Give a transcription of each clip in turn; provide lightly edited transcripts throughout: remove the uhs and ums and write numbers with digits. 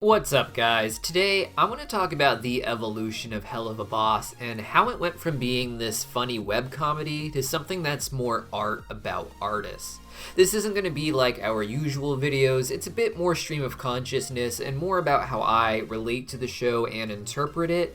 What's up, guys? Today I want to talk about the evolution of Helluva and how it went from being this funny web comedy to something that's more art about artists. This isn't going to be like our usual videos, it's a bit more stream of consciousness and more about how I relate to the show and interpret it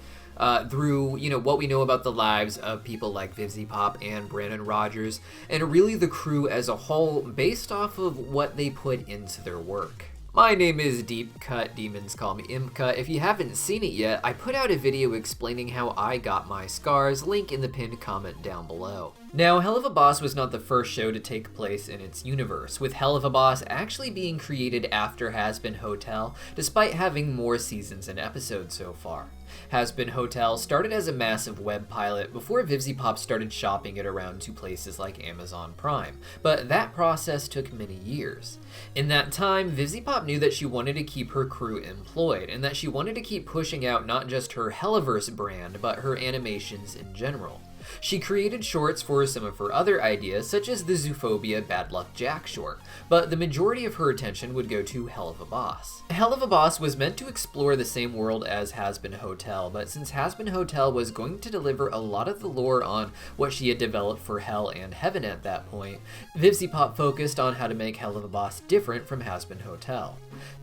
through, what we know about the lives of people like VivziePop and Brandon Rogers, and really the crew as a whole based off of what they put into their work. My name is Deepcut, demons call me ImpSona. If you haven't seen it yet, I put out a video explaining how I got my scars, link in the pinned comment down below. Now, Helluva was not the first show to take place in its universe, with Helluva actually being created after Hazbin Hotel, despite having more seasons and episodes so far. Hazbin Hotel started as a massive web pilot before VivziePop started shopping it around to places like Amazon Prime, but that process took many years. In that time, VivziePop knew that she wanted to keep her crew employed, and that she wanted to keep pushing out not just her Helluverse brand, but her animations in general. She created shorts for some of her other ideas, such as the Zoophobia Bad Luck Jack short, but the majority of her attention would go to Helluva. Helluva was meant to explore the same world as Hazbin Hotel, but since Hazbin Hotel was going to deliver a lot of the lore on what she had developed for Hell and Heaven at that point, VivziePop focused on how to make Helluva different from Hazbin Hotel.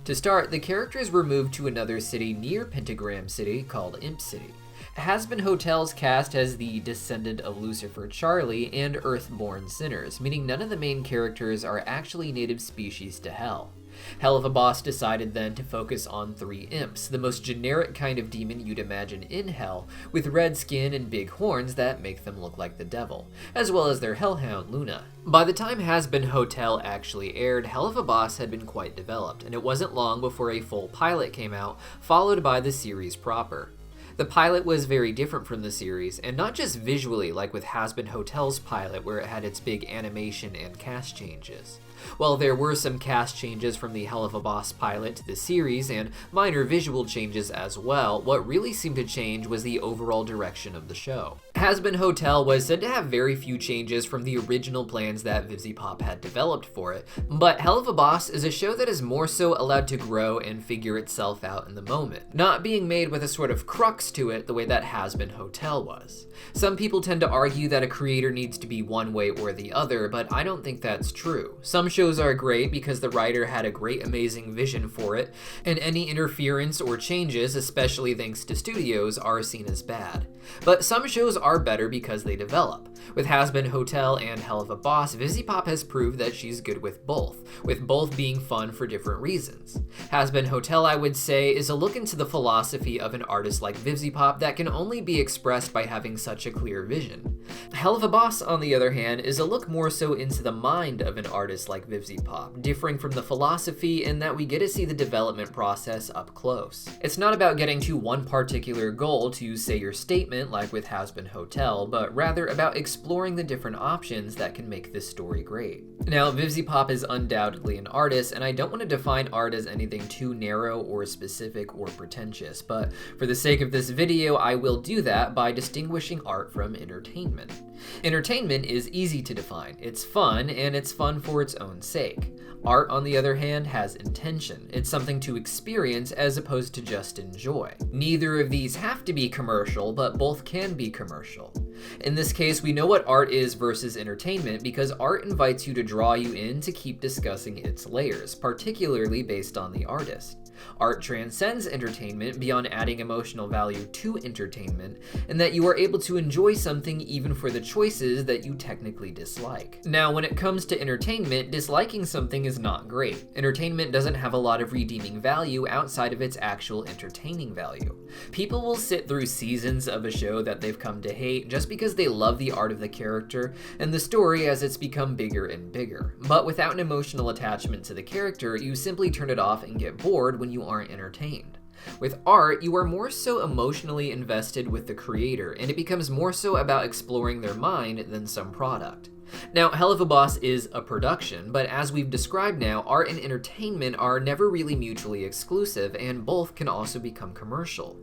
To start, the characters were moved to another city near Pentagram City called Imp City. Hazbin Hotel's cast has the descendant of Lucifer Charlie and Earthborn sinners, meaning none of the main characters are actually native species to Hell. Helluva decided then to focus on 3 imps, the most generic kind of demon you'd imagine in Hell, with red skin and big horns that make them look like the devil, as well as their hellhound Luna. By the time Hazbin Hotel actually aired, Helluva had been quite developed, and it wasn't long before a full pilot came out, followed by the series proper. The pilot was very different from the series, and not just visually like with Hazbin Hotel's pilot where it had its big animation and cast changes. While there were some cast changes from the Helluva pilot to the series and minor visual changes as well, what really seemed to change was the overall direction of the show. Hazbin Hotel was said to have very few changes from the original plans that VivziePop had developed for it, but Helluva is a show that is more so allowed to grow and figure itself out in the moment, not being made with a sort of crux to it the way that Hazbin Hotel was. Some people tend to argue that a creator needs to be one way or the other, but I don't think that's true. Some shows are great because the writer had a great amazing vision for it, and any interference or changes, especially thanks to studios, are seen as bad. But some shows are better because they develop. With Hazbin Hotel and Helluva VivziePop has proved that she's good with both being fun for different reasons. Hazbin Hotel, I would say, is a look into the philosophy of an artist like VivziePop that can only be expressed by having such a clear vision. Helluva, on the other hand, is a look more so into the mind of an artist like VivziePop, differing from the philosophy in that we get to see the development process up close. It's not about getting to one particular goal to say your statement like with Hazbin Hotel, but rather about exploring the different options that can make this story great. Now, VivziePop is undoubtedly an artist, and I don't want to define art as anything too narrow or specific or pretentious, but for the sake of this video, I will do that by distinguishing art from entertainment. Entertainment is easy to define. It's fun, and it's fun for its own sake. Art, on the other hand, has intention. It's something to experience as opposed to just enjoy. Neither of these have to be commercial, but both can be commercial. In this case, we know what art is versus entertainment because art invites you to draw you in to keep discussing its layers, particularly based on the artist. Art transcends entertainment beyond adding emotional value to entertainment, and that you are able to enjoy something even for the choices that you technically dislike. Now, when it comes to entertainment, disliking something is not great. Entertainment doesn't have a lot of redeeming value outside of its actual entertaining value. People will sit through seasons of a show that they've come to hate just because they love the art of the character and the story as it's become bigger and bigger. But without an emotional attachment to the character, you simply turn it off and get bored when you aren't entertained. With art, you are more so emotionally invested with the creator, and it becomes more so about exploring their mind than some product. Now, Helluva is a production, but as we've described now, art and entertainment are never really mutually exclusive, and both can also become commercial.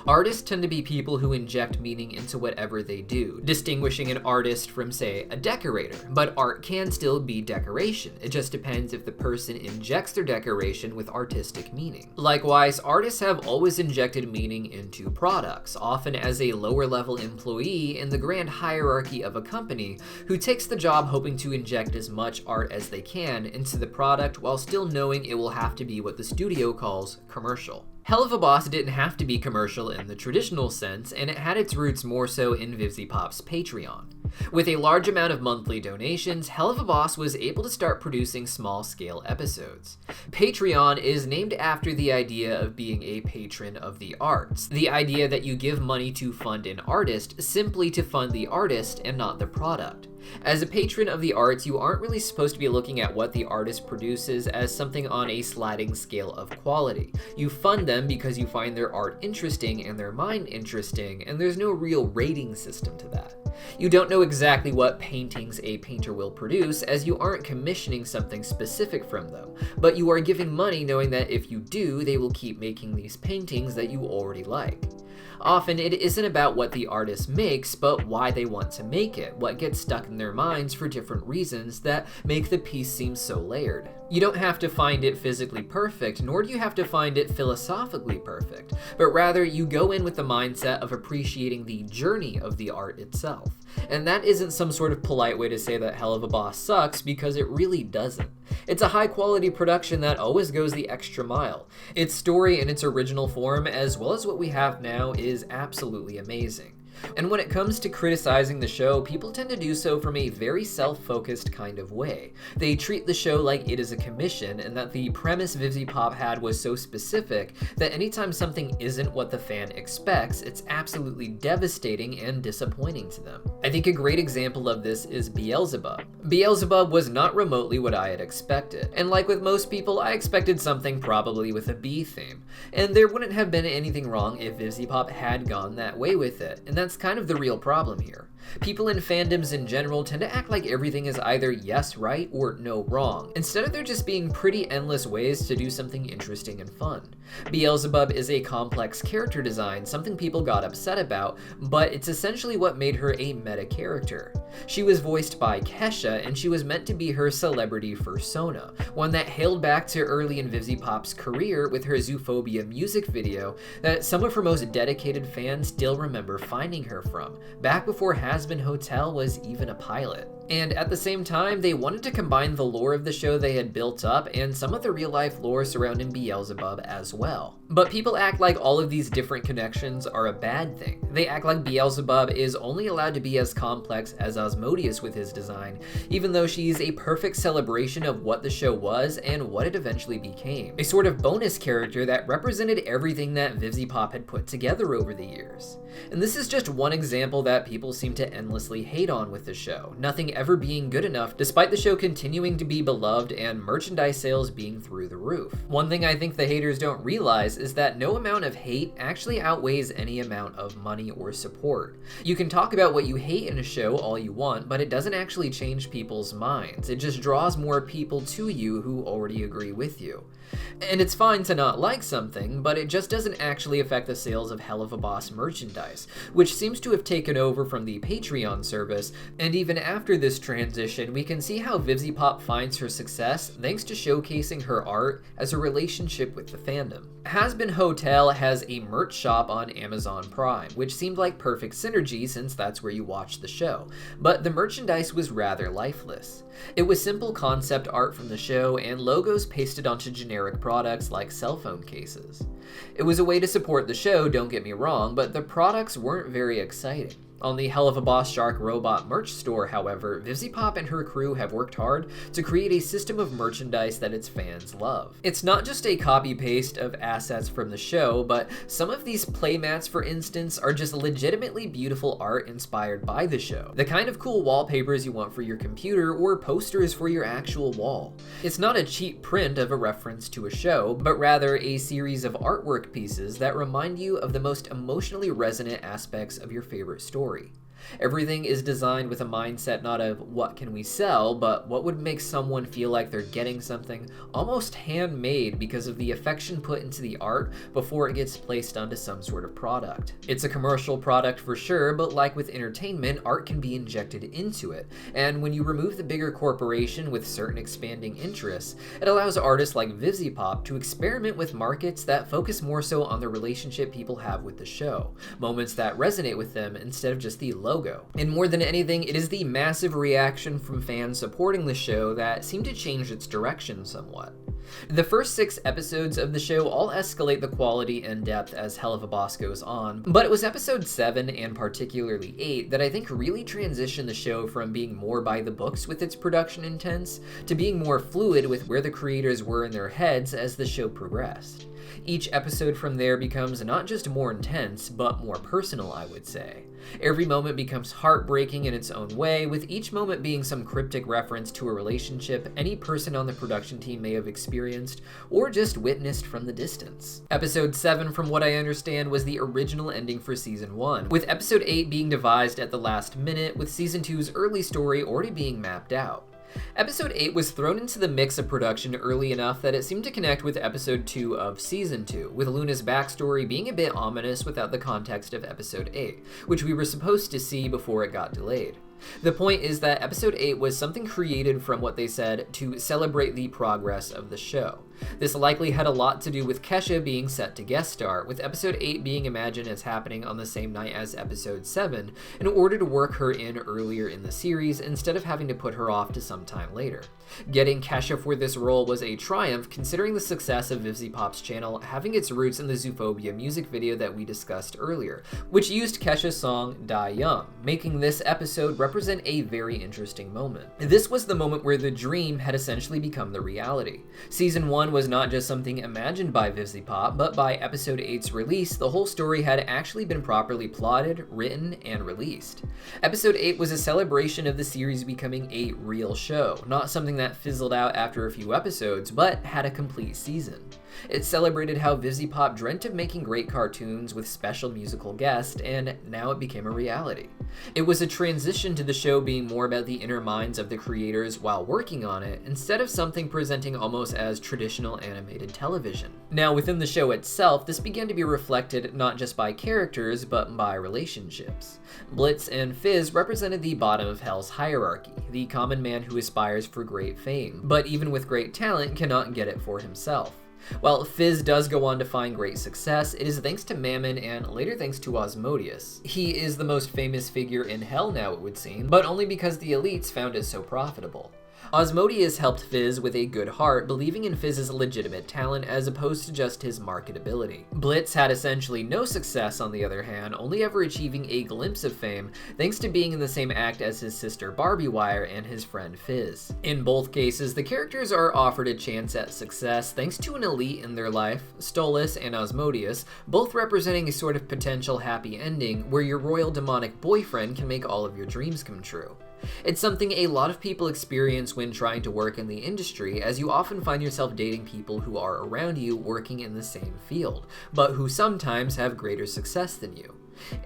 Artists tend to be people who inject meaning into whatever they do, distinguishing an artist from, say, a decorator. But art can still be decoration. It just depends if the person injects their decoration with artistic meaning. Likewise, artists have always injected meaning into products, often as a lower-level employee in the grand hierarchy of a company who takes the job hoping to inject as much art as they can into the product while still knowing it will have to be what the studio calls commercial. Helluva Boss didn't have to be commercial in the traditional sense, and it had its roots more so in VivziePop's Patreon. With a large amount of monthly donations, Helluva Boss was able to start producing small-scale episodes. Patreon is named after the idea of being a patron of the arts, the idea that you give money to fund an artist simply to fund the artist and not the product. As a patron of the arts, you aren't really supposed to be looking at what the artist produces as something on a sliding scale of quality. You fund them because you find their art interesting and their mind interesting, and there's no real rating system to that. You don't know exactly what paintings a painter will produce, as you aren't commissioning something specific from them, but you are giving money knowing that if you do, they will keep making these paintings that you already like. Often, it isn't about what the artist makes, but why they want to make it, what gets stuck in their minds for different reasons that make the piece seem so layered. You don't have to find it physically perfect, nor do you have to find it philosophically perfect, but rather you go in with the mindset of appreciating the journey of the art itself. And that isn't some sort of polite way to say that Helluva Boss sucks, because it really doesn't. It's a high-quality production that always goes the extra mile. Its story in its original form, as well as what we have now, is absolutely amazing. And when it comes to criticizing the show, people tend to do so from a very self-focused kind of way. They treat the show like it is a commission, and that the premise VivziePop had was so specific that anytime something isn't what the fan expects, it's absolutely devastating and disappointing to them. I think a great example of this is Beelzebub. Beelzebub was not remotely what I had expected, and like with most people, I expected something probably with a bee theme. And there wouldn't have been anything wrong if VivziePop had gone that way with it, and that's kind of the real problem here. People in fandoms in general tend to act like everything is either yes right or no wrong, instead of there just being pretty endless ways to do something interesting and fun. Beelzebub is a complex character design, something people got upset about, but it's essentially what made her a meta character. She was voiced by Kesha, and she was meant to be her celebrity persona, one that hailed back to early in VivziePop's career with her Zoophobia music video that some of her most dedicated fans still remember finding her from, back before Hazbin Hotel was even a pilot. And at the same time, they wanted to combine the lore of the show they had built up and some of the real-life lore surrounding Beelzebub as well. But people act like all of these different connections are a bad thing. They act like Beelzebub is only allowed to be as complex as Asmodeus with his design, even though she's a perfect celebration of what the show was and what it eventually became. A sort of bonus character that represented everything that VivziePop had put together over the years. And this is just one example that people seem to endlessly hate on with the show, nothing ever being good enough despite the show continuing to be beloved and merchandise sales being through the roof. One thing I think the haters don't realize is that no amount of hate actually outweighs any amount of money or support. You can talk about what you hate in a show all you want, but it doesn't actually change people's minds. It just draws more people to you who already agree with you. And it's fine to not like something, but it just doesn't actually affect the sales of Helluva Boss merchandise, which seems to have taken over from the Patreon service, and even after this transition, we can see how VivziePop finds her success thanks to showcasing her art as a relationship with the fandom. Hazbin Hotel has a merch shop on Amazon Prime, which seemed like perfect synergy since that's where you watch the show, but the merchandise was rather lifeless. It was simple concept art from the show and logos pasted onto generic products like cell phone cases. It was a way to support the show, don't get me wrong, but the products weren't very exciting. On the Helluva Boss Shark Robot merch store, however, VivziePop and her crew have worked hard to create a system of merchandise that its fans love. It's not just a copy-paste of assets from the show, but some of these playmats, for instance, are just legitimately beautiful art inspired by the show. The kind of cool wallpapers you want for your computer or posters for your actual wall. It's not a cheap print of a reference to a show, but rather a series of artwork pieces that remind you of the most emotionally resonant aspects of your favorite story. Everything is designed with a mindset not of what can we sell, but what would make someone feel like they're getting something almost handmade because of the affection put into the art before it gets placed onto some sort of product. It's a commercial product for sure, but like with entertainment, art can be injected into it, and when you remove the bigger corporation with certain expanding interests, it allows artists like VivziePop to experiment with markets that focus more so on the relationship people have with the show, moments that resonate with them instead of just the logo. And more than anything, it is the massive reaction from fans supporting the show that seemed to change its direction somewhat. The first 6 episodes of the show all escalate the quality and depth as Helluva Boss goes on, but it was episode 7 and particularly 8 that I think really transitioned the show from being more by the books with its production intents to being more fluid with where the creators were in their heads as the show progressed. Each episode from there becomes not just more intense, but more personal, I would say. Every moment becomes heartbreaking in its own way, with each moment being some cryptic reference to a relationship any person on the production team may have experienced or just witnessed from the distance. Episode 7, from what I understand, was the original ending for Season 1, with Episode 8 being devised at the last minute, with Season 2's early story already being mapped out. Episode 8 was thrown into the mix of production early enough that it seemed to connect with Episode 2 of Season 2, with Luna's backstory being a bit ominous without the context of Episode 8, which we were supposed to see before it got delayed. The point is that Episode 8 was something created from what they said to celebrate the progress of the show. This likely had a lot to do with Kesha being set to guest star, with Episode 8 being imagined as happening on the same night as Episode 7 in order to work her in earlier in the series instead of having to put her off to some time later. Getting Kesha for this role was a triumph considering the success of VivziePop's channel having its roots in the Zootopia music video that we discussed earlier, which used Kesha's song Die Young, making this episode represent a very interesting moment. This was the moment where the dream had essentially become the reality. Season 1 was not just something imagined by VivziePop, but by Episode 8's release, the whole story had actually been properly plotted, written, and released. Episode 8 was a celebration of the series becoming a real show, not something that fizzled out after a few episodes, but had a complete season. It celebrated how VivziePop dreamt of making great cartoons with special musical guests, and now it became a reality. It was a transition to the show being more about the inner minds of the creators while working on it, instead of something presenting almost as traditional animated television. Now, within the show itself, this began to be reflected not just by characters, but by relationships. Blitz and Fizz represented the bottom of Hell's hierarchy, the common man who aspires for great fame, but even with great talent cannot get it for himself. While Fizz does go on to find great success, it is thanks to Mammon and later thanks to Asmodeus. He is the most famous figure in Hell now, it would seem, but only because the elites found it so profitable. Asmodeus helped Fizz with a good heart, believing in Fizz's legitimate talent as opposed to just his marketability. Blitz had essentially no success on the other hand, only ever achieving a glimpse of fame thanks to being in the same act as his sister Barbie Wire and his friend Fizz. In both cases, the characters are offered a chance at success thanks to an elite in their life, Stolas and Asmodeus, both representing a sort of potential happy ending where your royal demonic boyfriend can make all of your dreams come true. It's something a lot of people experience when trying to work in the industry, as you often find yourself dating people who are around you working in the same field, but who sometimes have greater success than you.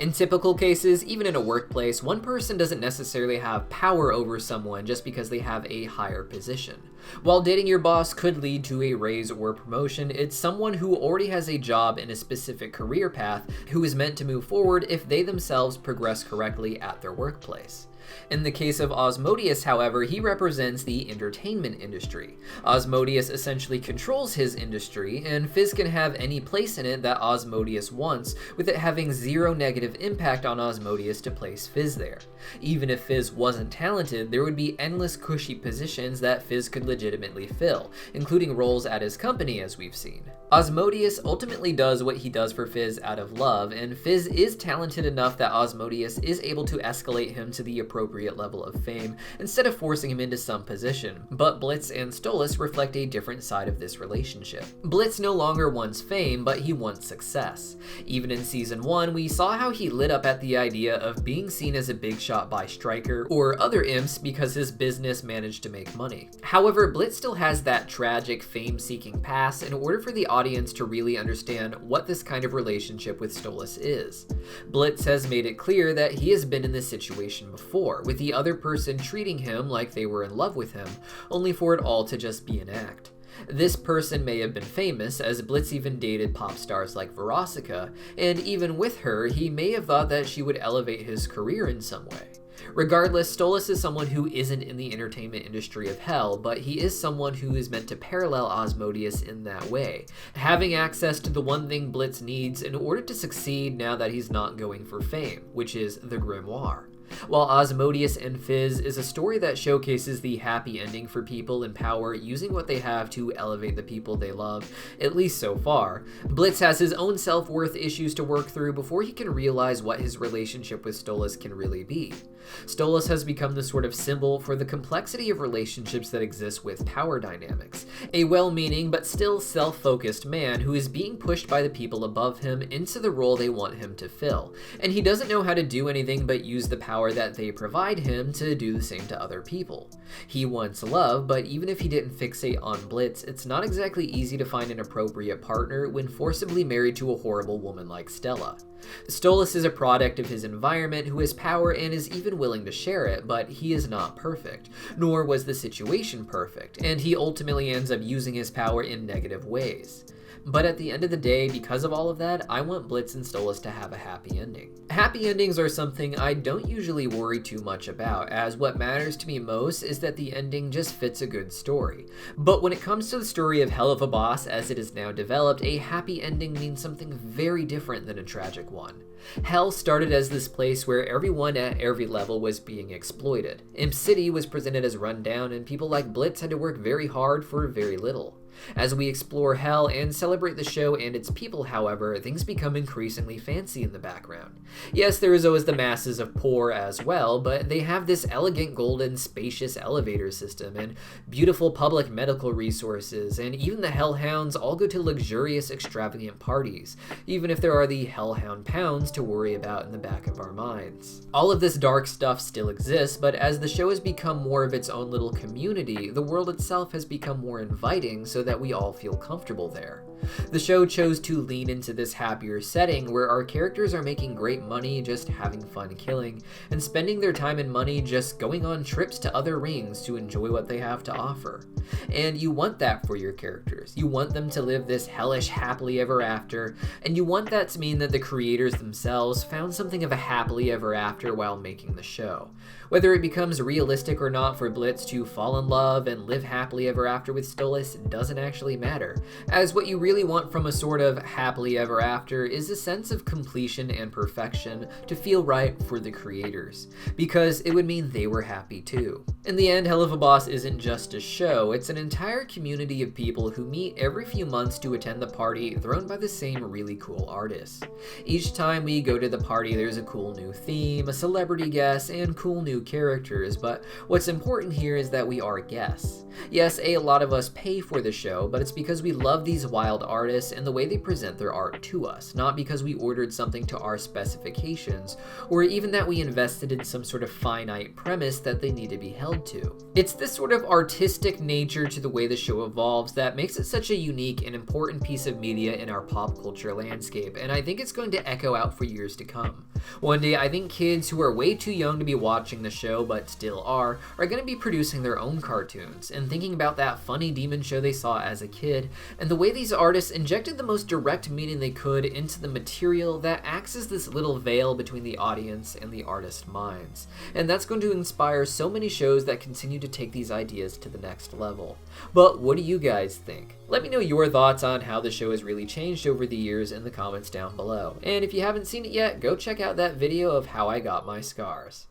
In typical cases, even in a workplace, one person doesn't necessarily have power over someone just because they have a higher position. While dating your boss could lead to a raise or promotion, it's someone who already has a job in a specific career path who is meant to move forward if they themselves progress correctly at their workplace. In the case of Asmodeus, however, he represents the entertainment industry. Asmodeus essentially controls his industry, and Fizz can have any place in it that Asmodeus wants, with it having zero negative impact on Asmodeus to place Fizz there. Even if Fizz wasn't talented, there would be endless cushy positions that Fizz could legitimately fill, including roles at his company as we've seen. Asmodeus ultimately does what he does for Fizz out of love, and Fizz is talented enough that Asmodeus is able to escalate him to the appropriate appropriate level of fame instead of forcing him into some position. But Blitz and Stolas reflect a different side of this relationship. Blitz no longer wants fame, but he wants success. Even in season 1, we saw how he lit up at the idea of being seen as a big shot by Stryker or other imps because his business managed to make money. However, Blitz still has that tragic fame-seeking past in order for the audience to really understand what this kind of relationship with Stolas is. Blitz has made it clear that he has been in this situation before, with the other person treating him like they were in love with him, only for it all to just be an act. This person may have been famous, as Blitz even dated pop stars like Verosica, and even with her, he may have thought that she would elevate his career in some way. Regardless, Stolas is someone who isn't in the entertainment industry of hell, but he is someone who is meant to parallel Asmodeus in that way, having access to the one thing Blitz needs in order to succeed now that he's not going for fame, which is the grimoire. While Asmodeus and Fizz is a story that showcases the happy ending for people in power using what they have to elevate the people they love, at least so far, Blitz has his own self-worth issues to work through before he can realize what his relationship with Stolas can really be. Stolas has become the sort of symbol for the complexity of relationships that exist with power dynamics, a well-meaning but still self-focused man who is being pushed by the people above him into the role they want him to fill, and he doesn't know how to do anything but use the power that they provide him to do the same to other people. He wants love, but even if he didn't fixate on Blitz, it's not exactly easy to find an appropriate partner when forcibly married to a horrible woman like Stella. Stolas is a product of his environment who has power and is even willing to share it, but he is not perfect, nor was the situation perfect, and he ultimately ends up using his power in negative ways. But at the end of the day, because of all of that, I want Blitz and Stolas to have a happy ending. Happy endings are something I don't usually worry too much about, as what matters to me most is that the ending just fits a good story. But when it comes to the story of Helluva Boss as it is now developed, a happy ending means something very different than a tragic one. Hell started as this place where everyone at every level was being exploited. Imp City was presented as run down, and people like Blitz had to work very hard for very little. As we explore Hell and celebrate the show and its people, however, things become increasingly fancy in the background. Yes, there is always the masses of poor as well, but they have this elegant, golden, spacious elevator system and beautiful public medical resources, and even the Hellhounds all go to luxurious, extravagant parties, even if there are the Hellhound pounds to worry about in the back of our minds. All of this dark stuff still exists, but as the show has become more of its own little community, the world itself has become more inviting so that we all feel comfortable there. The show chose to lean into this happier setting where our characters are making great money just having fun killing, and spending their time and money just going on trips to other rings to enjoy what they have to offer. And you want that for your characters. You want them to live this hellish happily ever after, and you want that to mean that the creators themselves found something of a happily ever after while making the show. Whether it becomes realistic or not for Blitz to fall in love and live happily ever after with Stolas doesn't actually matter, as what you really want from a sort of happily ever after is a sense of completion and perfection to feel right for the creators, because it would mean they were happy too. In the end, Helluva Boss isn't just a show, it's an entire community of people who meet every few months to attend the party thrown by the same really cool artists. Each time we go to the party, there's a cool new theme, a celebrity guest, and cool new characters, but what's important here is that we are guests. Yes, a lot of us pay for the show, but it's because we love these wild artists and the way they present their art to us, not because we ordered something to our specifications, or even that we invested in some sort of finite premise that they need to be held to. It's this sort of artistic nature to the way the show evolves that makes it such a unique and important piece of media in our pop culture landscape, and I think it's going to echo out for years to come. One day, I think kids who are way too young to be watching the show, but still are going to be producing their own cartoons, and thinking about that funny demon show they saw as a kid, and the way these artists injected the most direct meaning they could into the material that acts as this little veil between the audience and the artist's minds. And that's going to inspire so many shows that continue to take these ideas to the next level. But what do you guys think? Let me know your thoughts on how the show has really changed over the years in the comments down below. And if you haven't seen it yet, go check out that video of how I got my scars.